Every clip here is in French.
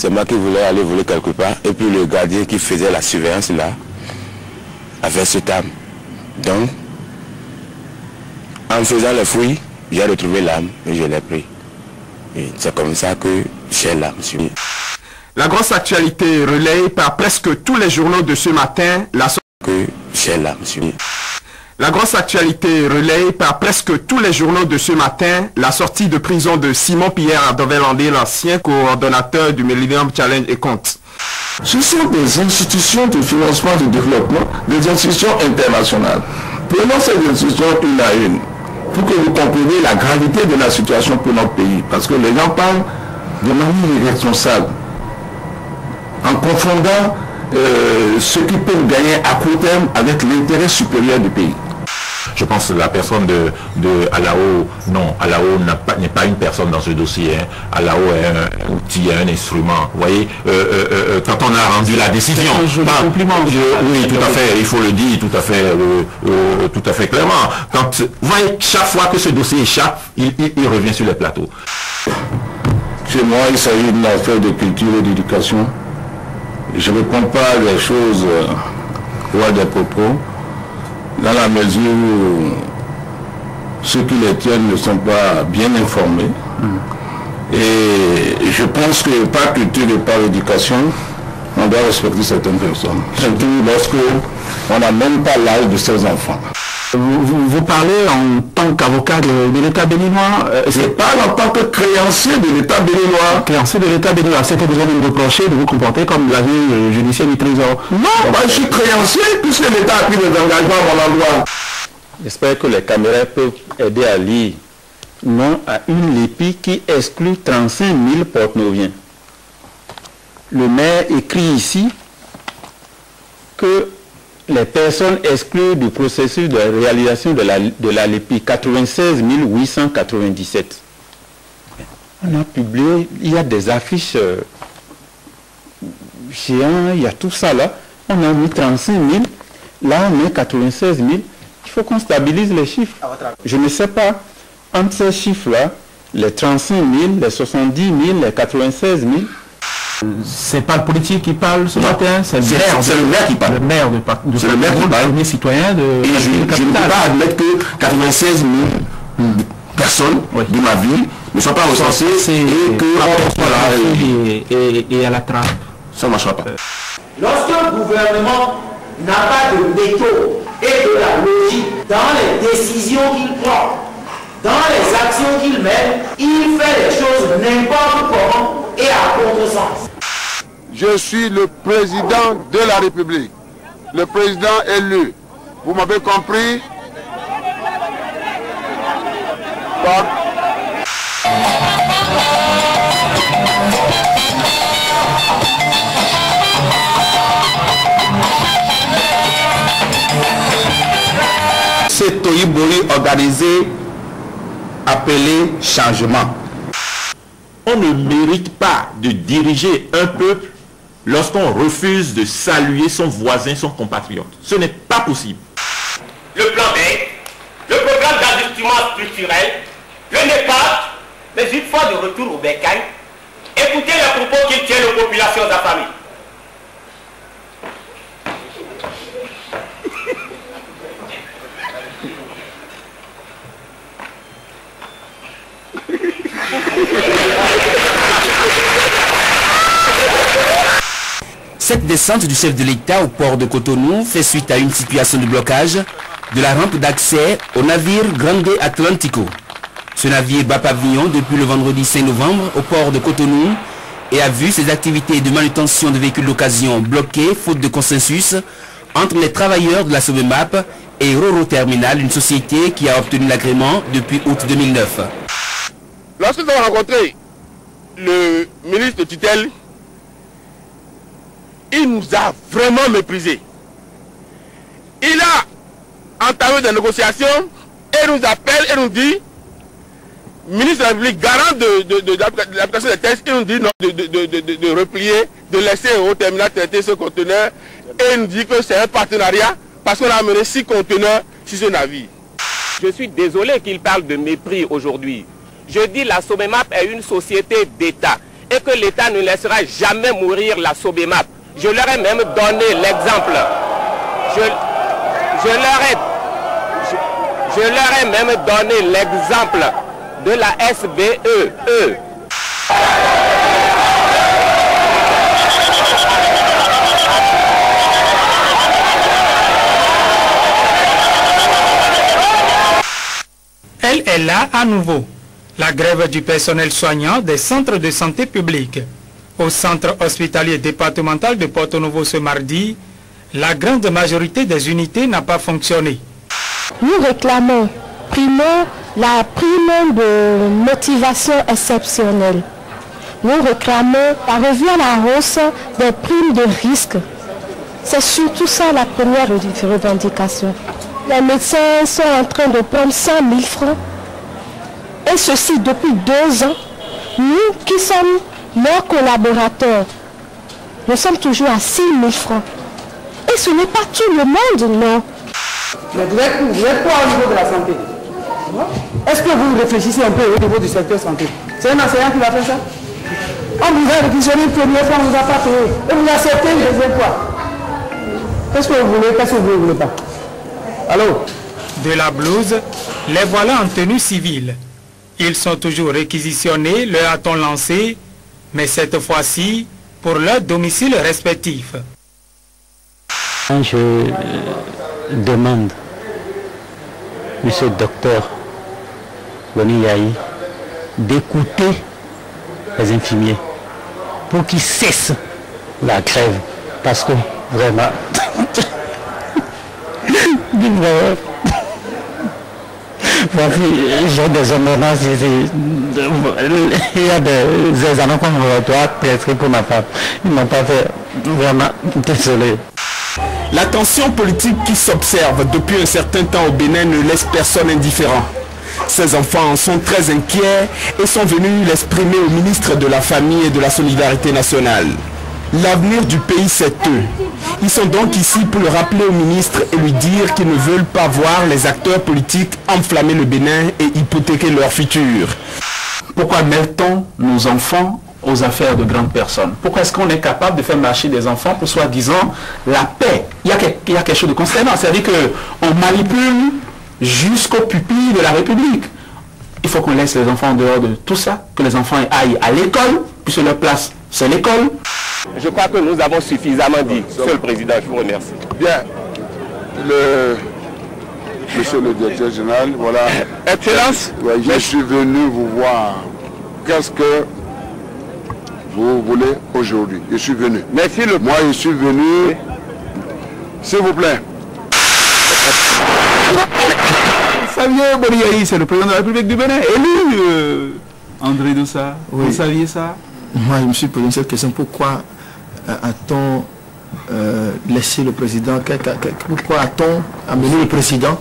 C'est moi qui voulais aller voler quelque part. Et puis le gardien qui faisait la surveillance là avait cette arme. Donc, en faisant le fouilles, j'ai retrouvé l'arme et je l'ai pris. Et c'est comme ça que j'ai l'arme. La grosse actualité relayée par presque tous les journaux de ce matin, La grosse actualité relayée par presque tous les journaux de ce matin, la sortie de prison de Simon Pierre Adovelandé, l'ancien coordonnateur du Millennium Challenge et compte. Ce sont des institutions de financement de développement, des institutions internationales. Prenons ces institutions une à une, pour que vous compreniez la gravité de la situation pour notre pays. Parce que les gens parlent de manière irresponsable, en confondant ce qu'ils peuvent gagner à court terme avec l'intérêt supérieur du pays. Je pense que la personne de Alao, non, Alao n'est pas une personne dans ce dossier. Hein. Alao est un outil, un instrument. Vous voyez, quand on a rendu la décision, oui, tout à fait, il faut le dire, tout à fait clairement. Quand, vous voyez, chaque fois que ce dossier échappe, il revient sur les plateaux. Chez moi, il s'agit d'une affaire de culture et d'éducation. Je ne réponds pas à des choses ou à des propos, dans la mesure où ceux qui les tiennent ne sont pas bien informés. Et je pense que par culture et par éducation, on doit respecter certaines personnes. Surtout lorsqu'on n'a même pas l'âge de ses enfants. Vous parlez en tant qu'avocat de l'État béninois. Je parle en tant que créancier de l'État béninois. Créancier de l'État béninois. C'était déjà de me reprocher de vous comporter comme l'agent judiciaire du Trésor. Non, moi je suis créancier puisque l'État a pris des engagements à mon endroit. J'espère que les caméras peuvent aider à lire. Non à une LEPI qui exclut 35 000 porte-noviens. Le maire écrit ici que les personnes exclues du processus de réalisation de la LEPI, 96 897. On a publié, il y a des affiches géantes, il y a tout ça là. On a mis 35 000, là on met 96 000. Il faut qu'on stabilise les chiffres. Je ne sais pas, entre ces chiffres-là, les 35 000, les 70 000, les 96 000, c'est pas le politique qui parle ce matin, c'est le maire qui parle. Le maire c'est le maire qui parle. Le premier citoyen de et je ne peux pas admettre que 96 000 personnes de ma ville ne soient pas recensées et que et à la trappe. Ça ne marchera pas. Lorsqu'un gouvernement n'a pas de méthode et de la logique dans les décisions qu'il prend, dans les actions qu'il mène, il fait les choses n'importe comment et à contresens. Je suis le président de la République, le président élu. Vous m'avez compris? C'est Toyibori organisé, appelé changement. On ne mérite pas de diriger un peuple lorsqu'on refuse de saluer son voisin, son compatriote. Ce n'est pas possible. Le plan B, le programme d'ajustement structurel, le NEPAD, mais une fois de retour au bercail, écoutez les propos qu'il tient aux populations affamées. Cette descente du chef de l'État au port de Cotonou fait suite à une situation de blocage de la rampe d'accès au navire Grande Atlantico. Ce navire bat pavillon depuis le vendredi 5 novembre au port de Cotonou et a vu ses activités de manutention de véhicules d'occasion bloquées faute de consensus entre les travailleurs de la Sobemap et Roro Terminal, une société qui a obtenu l'agrément depuis août 2009. Lorsque nous avons rencontré le ministre de tutelle, il nous a vraiment méprisés. Il a entamé des négociations et nous appelle et nous dit, ministre de la République, garant de l'application des textes, il nous dit non, de replier, de laisser au terminal traiter ce conteneur et il nous dit que c'est un partenariat parce qu'on a amené 6 conteneurs sur ce navire. Je suis désolé qu'il parle de mépris aujourd'hui. Je dis la Sobemap est une société d'État. et que l'État ne laissera jamais mourir la Sobemap. Je leur ai même donné l'exemple. Je leur ai même donné l'exemple de la SBE. Elle est là à nouveau. La grève du personnel soignant des centres de santé publics. Au centre hospitalier départemental de Porto-Novo ce mardi, la grande majorité des unités n'a pas fonctionné. Nous réclamons, primo, la prime de motivation exceptionnelle. Nous réclamons la revue à la hausse des primes de risque. C'est surtout ça la première revendication. Les médecins sont en train de prendre 100 000 francs. Et ceci depuis 2 ans. Nous qui sommes leurs collaborateurs, nous sommes toujours à 6 000 francs. Et ce n'est pas tout le monde, non. Mais vous êtes quoi au niveau de la santé? Est-ce que vous réfléchissez un peu au niveau du secteur santé? C'est un enseignant qui va faire ça? On vous a réquisitionné une première fois, on ne vous a pas payé. Et vous acceptez une deuxième fois. Qu'est-ce que vous voulez, qu'est-ce que vous ne voulez pas? Allô? De la blouse, les voilà en tenue civile. Ils sont toujours réquisitionnés, leur a-t-on lancé, mais cette fois-ci pour leur domicile respectif. Je demande, monsieur le docteur Boni Yahi, d'écouter les infirmiers pour qu'ils cessent la grève. Parce que vraiment, j'ai des ordonnances ici. Il y a des annonces qu'on doit prescrire pour ma femme. Ils n'ont pas fait, vraiment, désolé. La tension politique qui s'observe depuis un certain temps au Bénin ne laisse personne indifférent. Ces enfants sont très inquiets et sont venus l'exprimer au ministre de la Famille et de la Solidarité nationale. L'avenir du pays, c'est eux. Ils sont donc ici pour le rappeler au ministre et lui dire qu'ils ne veulent pas voir les acteurs politiques enflammer le Bénin et hypothéquer leur futur. Pourquoi mêle-t-on nos enfants aux affaires de grandes personnes? Pourquoi est-ce qu'on est capable de faire marcher des enfants pour soi-disant la paix? Il y a quelque chose de consternant, c'est-à-dire qu'on manipule jusqu'au pupille de la République. Il faut qu'on laisse les enfants en dehors de tout ça, que les enfants aillent à l'école, puisque leur place c'est l'école. Je crois que nous avons suffisamment dit. Monsieur le Président, je vous remercie. Bien. Monsieur le directeur général, voilà. Excellence. Ouais, je suis venu vous voir. Qu'est-ce que vous voulez aujourd'hui? Je suis venu. Merci le... Moi, je suis venu. Oui. S'il vous plaît. Saviez Boni Yahi, c'est le président de la République du Bénin, élu André Doussa. Oui. Vous saviez ça? Moi, je me suis posé cette question. Pourquoi a-t-on laissé le président, pourquoi a-t-on amené le président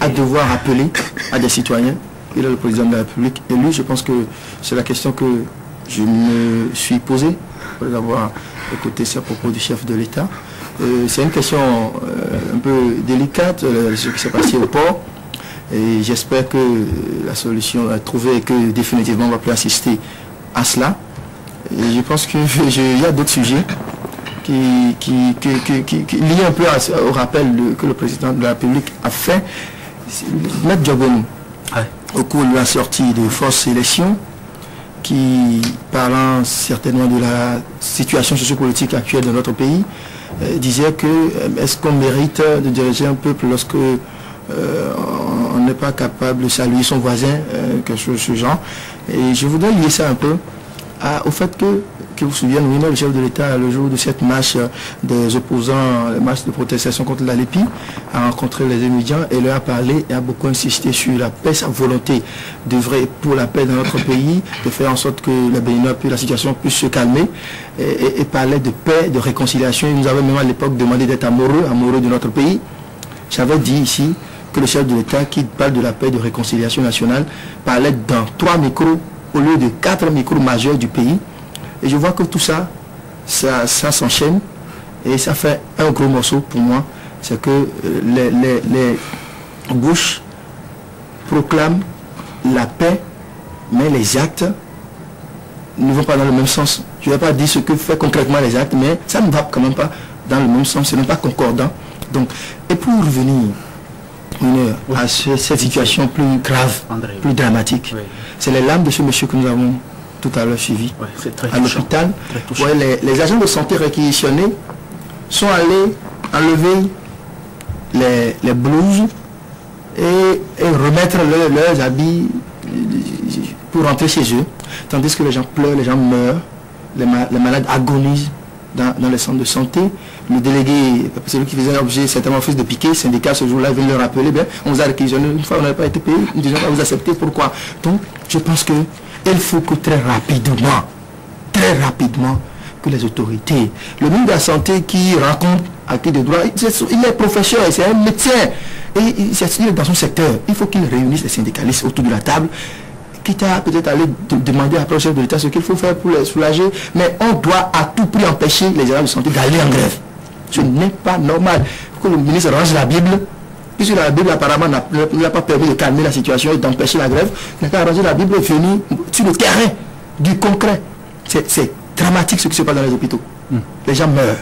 à devoir appeler à des citoyens? Il est le président de la République élu. Je pense que c'est la question que je me suis posée après avoir écouté ces propos du chef de l'État. C'est une question un peu délicate, ce qui s'est passé au port. Et j'espère que la solution est trouvée et que définitivement on va plus assister à cela. Et je pense qu'il y a d'autres sujets qui liés un peu au rappel que le président de la République a fait. Maître Diogoni, au cours de la sortie de fausses élections, qui, parlant certainement de la situation sociopolitique actuelle de notre pays, disait que est-ce qu'on mérite de diriger un peuple lorsque on n'est pas capable de saluer son voisin, quelque chose de ce genre. Et je voudrais lier ça un peu au fait que vous vous souvenez, le chef de l'État, le jour de cette marche des opposants, la marche de protestation contre la LEPI, a rencontré les étudiants et leur a parlé et a beaucoup insisté sur la paix, sa volonté d'œuvrer pour la paix dans notre pays, de faire en sorte que la Bénin, la situation puisse se calmer et parler de paix, de réconciliation. Il nous avait même à l'époque demandé d'être amoureux de notre pays. J'avais dit ici que le chef de l'État qui parle de la paix, de réconciliation nationale, parlait dans 3 micros au lieu de 4 micros majeurs du pays. Et je vois que tout ça, ça s'enchaîne et ça fait un gros morceau pour moi. C'est que les bouches proclament la paix, mais les actes ne vont pas dans le même sens. Je ne vais pas dire ce que fait concrètement les actes, mais ça ne va quand même pas dans le même sens, ce n'est pas concordant. Donc, et pour revenir à cette situation plus grave, plus dramatique, c'est les larmes de ce monsieur que nous avons tout à l'heure suivi à l'hôpital. Les agents de santé réquisitionnés sont allés enlever les blouses et remettre leurs habits pour rentrer chez eux, tandis que les gens pleurent, les gens meurent, les malades agonisent dans les centres de santé. Le délégué, celui qui faisait l'objet certainement fils de piquet, syndicat ce jour-là, vient le rappeler, bien, on vous a réquisitionné, une fois on n'avait pas été payé, nous disons pas vous accepter, pourquoi? Donc je pense qu'il faut que très rapidement, que les autorités, le ministre de la Santé qui raconte acquis de droit, il est professeur, c'est un médecin, et il est dans son secteur, il faut qu'il réunisse les syndicalistes autour de la table, quitte à peut-être aller demander après au chef de l'État ce qu'il faut faire pour les soulager, mais on doit à tout prix empêcher les agents de santé d'aller en grève. Ce n'est pas normal. Il faut que le ministre range la Bible, puisque la Bible apparemment n'a pas permis de calmer la situation et d'empêcher la grève. Il n'a qu'à ranger la Bible et venir sur le terrain du concret. C'est dramatique ce qui se passe dans les hôpitaux. Les gens meurent.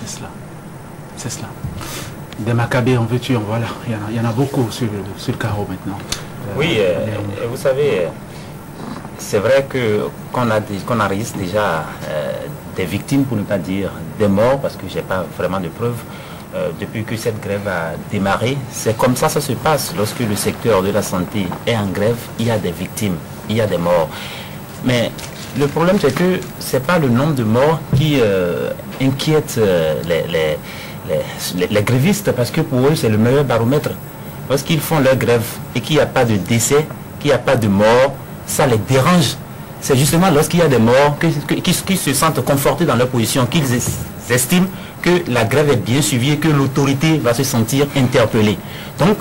C'est cela. Des Maccabées en veux-tu, voilà. Il y en a beaucoup sur le carreau maintenant. Oui, vous savez, c'est vrai qu'on enregistre déjà des victimes, pour ne pas dire des morts, parce que je n'ai pas vraiment de preuves. Depuis que cette grève a démarré, c'est comme ça se passe. Lorsque le secteur de la santé est en grève, il y a des victimes, il y a des morts. Mais le problème, c'est que ce n'est pas le nombre de morts qui inquiète les grévistes, parce que pour eux, c'est le meilleur baromètre. Lorsqu'ils font leur grève et qu'il n'y a pas de décès, qu'il n'y a pas de mort, ça les dérange. C'est justement lorsqu'il y a des morts qu'ils se sentent confortés dans leur position, qu'ils estiment que la grève est bien suivie et que l'autorité va se sentir interpellée. Donc,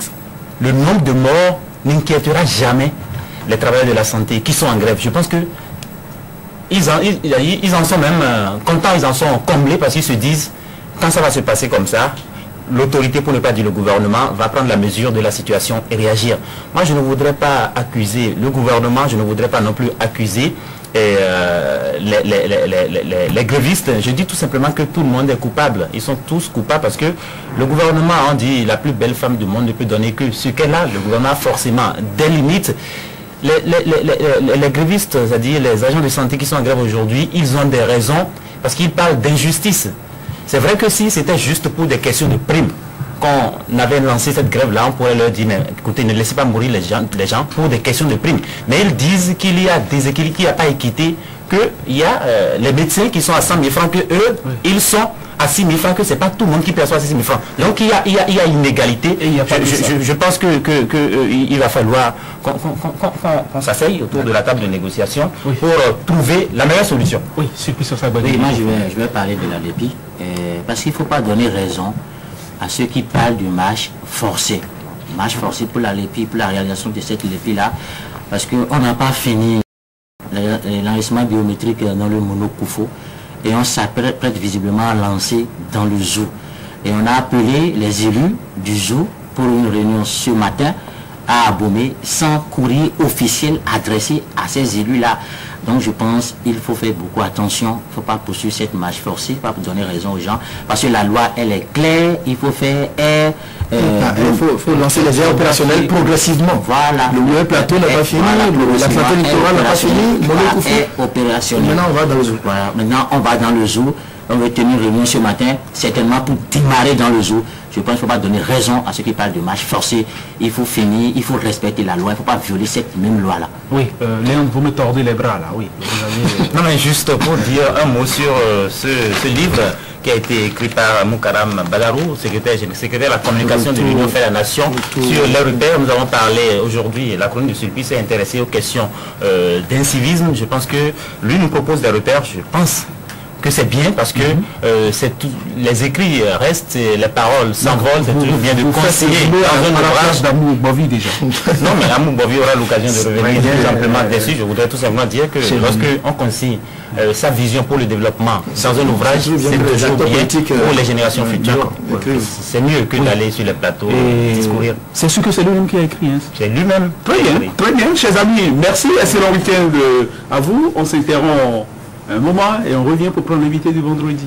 le nombre de morts n'inquiétera jamais les travailleurs de la santé qui sont en grève. Je pense que ils en sont même contents, ils en sont comblés parce qu'ils se disent, quand ça va se passer comme ça, l'autorité, pour ne pas dire le gouvernement, va prendre la mesure de la situation et réagir. Moi, je ne voudrais pas accuser le gouvernement, je ne voudrais pas non plus accuser les grévistes. Je dis tout simplement que tout le monde est coupable. Ils sont tous coupables parce que le gouvernement, on dit, la plus belle femme du monde ne peut donner que ce qu'elle a. Le gouvernement a forcément des limites. Les grévistes, c'est-à-dire les agents de santé qui sont en grève aujourd'hui, ils ont des raisons parce qu'ils parlent d'injustice. C'est vrai que si c'était juste pour des questions de primes qu'on avait lancé cette grève-là, on pourrait leur dire, mais écoutez, ne laissez pas mourir les gens pour des questions de primes. Mais ils disent qu'il y a des équilibres, qu'il n'y a pas équité, qu'il y a les médecins qui sont à 100 000 francs, que eux, ils sont à 6 000 francs, que ce n'est pas tout le monde qui perçoit 6 000 francs. Donc il y a une égalité. Et je pense qu'il va falloir qu'on s'asseye autour de la table de négociation pour trouver la meilleure solution. Oui, sur ça. Oui, moi je vais parler de la LEPI, parce qu'il ne faut pas donner raison à ceux qui parlent du marche forcé. Marche forcé pour la LEPI, pour la réalisation de cette LEPI-là, parce qu'on n'a pas fini l'enregistrement biométrique dans le Monokoufo et on s'apprête visiblement à lancer dans le zoo. Et on a appelé les élus du zoo pour une réunion ce matin à Abomey sans courrier officiel adressé à ces élus-là. Donc je pense qu'il faut faire beaucoup attention, il ne faut pas poursuivre cette marche forcée, il ne faut pas donner raison aux gens, parce que la loi elle est claire, il faut faire il faut lancer les aires opérationnelles progressivement. Voilà. Le plateau n'a pas fini, la santé littorale n'a pas fini, opérationnel. Maintenant on va dans le zoo. Voilà. Maintenant on va dans le zoo, on va tenir une réunion ce matin, certainement pour démarrer dans le zoo. Je pense qu'il ne faut pas donner raison à ceux qui parlent de marche forcée. Il faut finir, il faut respecter la loi, il ne faut pas violer cette même loi-là. Oui, Léon, vous me tordez les bras là, oui. Non mais juste pour dire un mot sur ce livre qui a été écrit par Moukaram Badarou, secrétaire de la communication de l'Union fait la Nation, sur les repères. Nous avons parlé aujourd'hui, la chronique de Sulpice s'est intéressée aux questions d'incivisme. Je pense que lui nous propose des repères, je pense que c'est bien parce que les écrits restent, et les paroles s'envolent, c'est toujours bien de conseiller dans un ouvrage d'Amour Bovi déjà. Non, mais Amour Bovi aura l'occasion de revenir tout simplement dessus. Je voudrais tout simplement dire que lorsque on consigne sa vision pour le développement dans un ouvrage, c'est toujours bien pour les générations futures. C'est mieux que d'aller sur les plateaux et discourir. C'est sûr que c'est lui-même qui a écrit. Hein. C'est lui-même. Très bien, chers amis. Merci, excellent week-end à vous. On s'interrompt un moment et on revient pour prendre l'invité du vendredi.